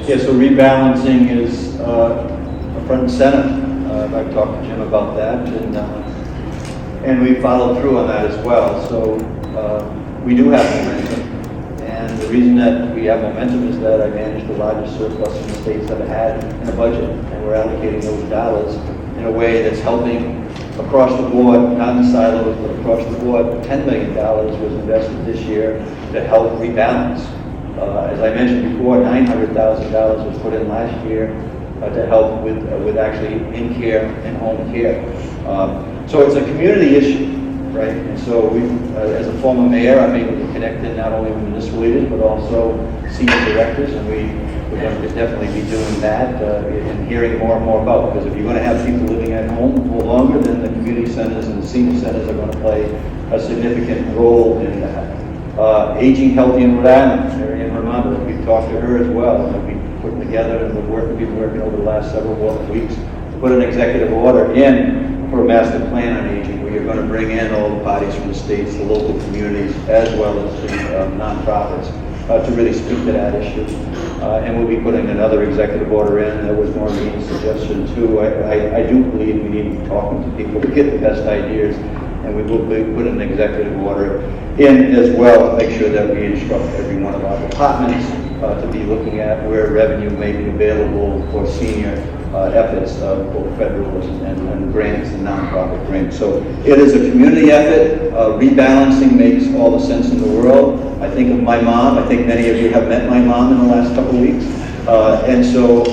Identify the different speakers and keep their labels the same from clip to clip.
Speaker 1: Yeah, so rebalancing is front and center. I've talked to Jim about that, and we followed through on that as well. So we do have momentum, and the reason that we have momentum is that I managed the largest surplus in the state's ever had in a budget, and we're allocating those dollars in a way that's helping across the board, not in silos, but across the board. $10 million was invested this year to help rebalance. As I mentioned before, $900,000 was put in last year to help with actually in-care and home care. So it's a community issue, right? And so we, as a former mayor, I'm able to connect in not only with municipal leaders, but also senior directors, and we're going to definitely be doing that and hearing more and more about it. Because if you're going to have people living at home for longer, then the community centers and the senior centers are going to play a significant role in that. Aging Healthy in Rhode Island, Mary Ann Romano, we've talked to her as well, and we've put together, and we've been working over the last several weeks to put an executive order in for a master plan on aging, where you're going to bring in all the parties from the states, the local communities, as well as the nonprofits, to really speak to that issue. And we'll be putting another executive order in. There was Maureen's suggestion too. I do believe we need to be talking to people to get the best ideas, and we will be putting an executive order in as well to make sure that we instruct every one of our departments to be looking at where revenue may be available for senior efforts, both federal and grants and nonprofit grants. So it is a community effort. Rebalancing makes all the sense in the world. I think of my mom. I think many of you have met my mom in the last couple of weeks. And so,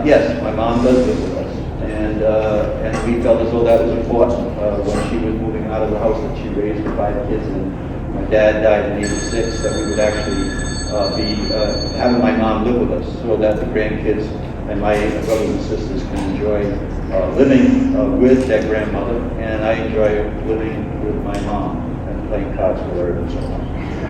Speaker 1: yes, my mom does live with us. And we felt as though that was important when she was moving out of the house that she raised with 5 kids, and my dad died in '86, that we would actually be having my mom live with us so that the grandkids and my brothers and sisters can enjoy living with their grandmother, and I enjoy living with my mom and playing cards with her and so on.